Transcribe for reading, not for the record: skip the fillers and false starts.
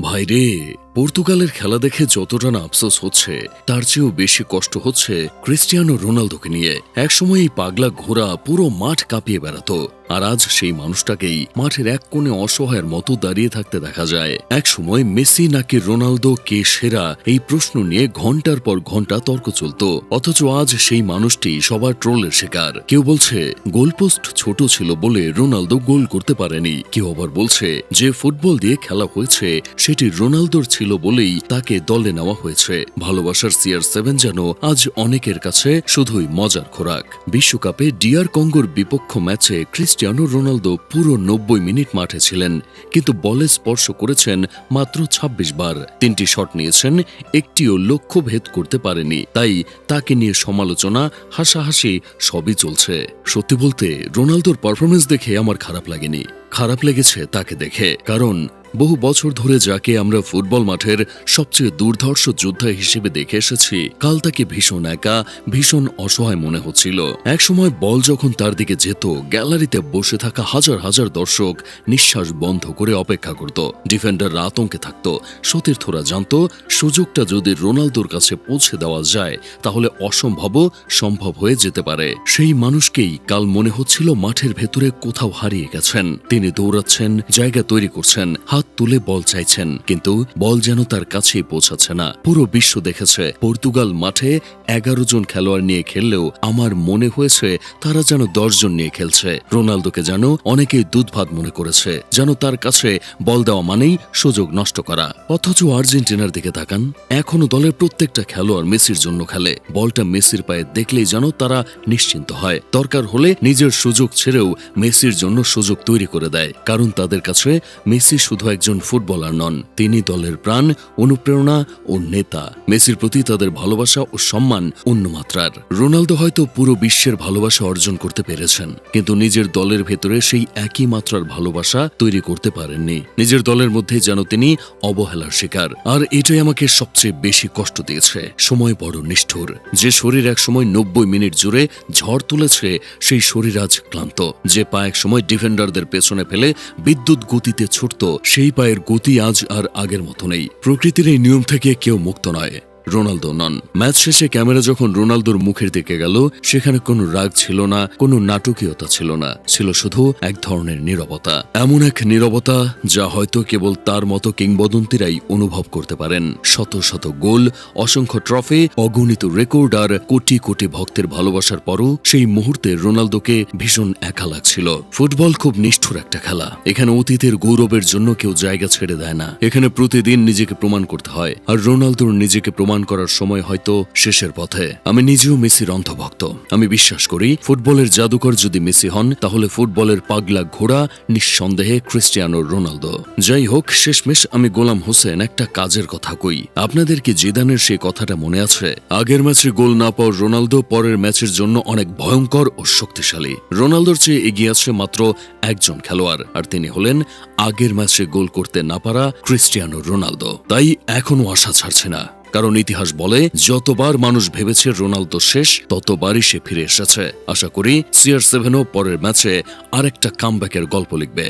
ভাইরে, পর্তুগালের খেলা দেখে যতটা না আফসোস হচ্ছে তার চেয়েও বেশি কষ্ট হচ্ছে ক্রিস্টিয়ানো রোনালদোকে নিয়ে। একসময় এই পাগলা ঘোড়া পুরো মাঠ কাঁপিয়ে বেড়াতো, আর আজ সেই মানুষটাকেই মাঠের এক কোণে অসহায়ের মতো দাঁড়িয়ে থাকতে দেখা যায়। একসময় মেসি নাকি রোনালদো কে সেরা, এই প্রশ্ন নিয়ে ঘন্টার পর ঘন্টা তর্ক চলত, অথচ আজ সেই মানুষটি সবার ট্রোলের শিকার। কেউ বলছে গোলপোস্ট ছোট ছিল বলে রোনালদো গোল করতে পারেনি, কেউ আবার বলছে যে ফুটবল দিয়ে খেলা হয়েছে সেটি রোনালদোর ছিল বলেই তাকে দলে নেওয়া হয়েছে। ভালোবাসার CR7 যেন আজ অনেকের কাছে শুধুই মজার খোরাক। বিশ্বকাপে DR কঙ্গোর বিপক্ষ ম্যাচে ক্রিস্টিয়ানো রোনালদো পুরো 90 মিনিট মাঠে ছিলেন, কিন্তু বলে স্পর্শ করেছেন মাত্র 26 বার। 3টি শট নিয়েছেন, একটিও লক্ষ্য ভেদ করতে পারেনি। তাই তাকে নিয়ে সমালোচনা, হাসাহাসি সবই চলছে। সত্যি বলতে রোনালদোর পারফরমেন্স দেখে আমার খারাপ লাগেনি, খারাপ লেগেছে তাকে দেখে। কারণ বহু বছর ধরে যাকে আমরা ফুটবল মাঠের সবচেয়ে দুর্ধর্ষ যোদ্ধা হিসেবে দেখে এসেছি, কাল তাকে ভীষণ একা, ভীষণ অসহায় মনে হচ্ছিল। একসময় বল যখন তার দিকে যেত, গ্যালারিতে বসে থাকা হাজার হাজার দর্শক নিঃশ্বাস বন্ধ করে অপেক্ষা করত। ডিফেন্ডাররা আতঙ্কে থাকত। সতীর্থরা জানত সুযোগটা যদি রোনালদোর কাছে পৌঁছে দেওয়া যায় তাহলে অসম্ভবও সম্ভব হয়ে যেতে পারে। সেই মানুষকেই কাল মনে হচ্ছিল মাঠের ভেতরে কোথাও হারিয়ে গেছেন। তিনি দৌড়াচ্ছেন, জায়গা তৈরি করছেন, হাত তুলে বল চাইছেন, কিন্তু বল যেন তার কাছেই পৌঁছাচ্ছে না। পুরো বিশ্ব দেখেছে পর্তুগাল মাঠে 11 জন খেলোয়াড় নিয়ে খেললেও আমার মনে হয়েছে তারা যেন 10 জন নিয়ে খেলছে। রোনালদোকে যেন অনেকেই দুধভাত মনে করেছে, যেন তার কাছে বল দেওয়া মানেই সুযোগ নষ্ট করা। অথচ আর্জেন্টিনার দিকে তাকান, এখনো দলের প্রত্যেকটা খেলোয়াড় মেসির জন্য খেলে। বলটা মেসির পায়ে দেখলেই যেন তারা নিশ্চিন্ত হয়। দরকার হলে নিজের সুযোগ ছেড়েও মেসির জন্য সুযোগ তৈরি করে দেয়, কারণ তাদের কাছে মেসি শুধু একজন ফুটবলার নন, তিনি দলের প্রাণ, অনুপ্রেরণা ও নেতা। মেসির প্রতি তাদের ভালোবাসা ও সম্মান অন্য মাত্রার। রোনালদো হয়তো পুরো বিশ্বের ভালোবাসা অর্জন করতে পেরেছেন, কিন্তু নিজের দলের ভেতরে সেই একই মাত্রার ভালোবাসা তৈরি করতে পারেননি। নিজের দলের মধ্যে যেন তিনি অবহেলার শিকার, আর এটাই আমাকে সবচেয়ে বেশি কষ্ট দিয়েছে। সময় বড় নিষ্ঠুর। যে শরীর এক সময় 90 মিনিট জুড়ে ঝড় তুলেছে, সেই শরীর আজ ক্লান্ত। যে পা এক সময় ডিফেন্ডারদের পেছনে ফেলে বিদ্যুৎ গতিতে ছুটত, সেই পায়ের গতি আজ আর আগের মতো নেই। প্রকৃতির এই নিয়ম থেকে কেউ মুক্ত নয়, রোনালদো নন। ম্যাচ শেষে ক্যামেরা যখন রোনালদোর মুখের দিকে গেল, সেখানে কোনো রাগ ছিল না, কোনো নাটকীয়তা ছিল না, ছিল শুধু এক ধরনের নীরবতা। এমন এক নীরবতা যা হয়তো কেবল তার মতো কিংবদন্তিরাই অনুভব করতে পারেন। শত শত গোল, অসংখ্য ট্রফি, অগণিত রেকর্ড আর কোটি কোটি ভক্তের ভালোবাসার পরও সেই মুহূর্তে রোনালদোকে ভীষণ একা লাগছিল। ফুটবল খুব নিষ্ঠুর একটা খেলা। এখানে অতীতের গৌরবের জন্য কেউ জায়গা ছেড়ে দেয় না। এখানে প্রতিদিন নিজেকে প্রমাণ করতে হয়, আর রোনালদোর নিজেকে প্রমাণ করার সময় হয়তো শেষের পথে। আমি নিজেও মেসির অন্ধভক্ত। আমি বিশ্বাস করি ফুটবলের জাদুকর যদি মেসি হন, তাহলে ফুটবলের পাগলা ঘোড়া নিঃসন্দেহে ক্রিস্টিয়ানো রোনালদো। যাই হোক, শেষমেশ আমি গোলাম হোসেন একটা কাজের কথা কই। আপনাদের কি জিদানের সেই কথাটা মনে আছে? আগের ম্যাচে গোল না পাওয়া রোনালদো পরের ম্যাচের জন্য অনেক ভয়ঙ্কর ও শক্তিশালী। রোনালদোর চেয়ে এগিয়ে আছে মাত্র একজন খেলোয়াড়, আর তিনি হলেন আগের ম্যাচে গোল করতে না পারা ক্রিস্টিয়ানো রোনালদো। তাই এখনো আশা ছাড়ছে না, কারণ ইতিহাস বলে যতবার মানুষ ভেবেছে রোনালদো শেষ, ততবারই সে ফিরে এসেছে। আশা করি CR7ও পরের ম্যাচে আরেকটা কামব্যাকের গল্প লিখবে।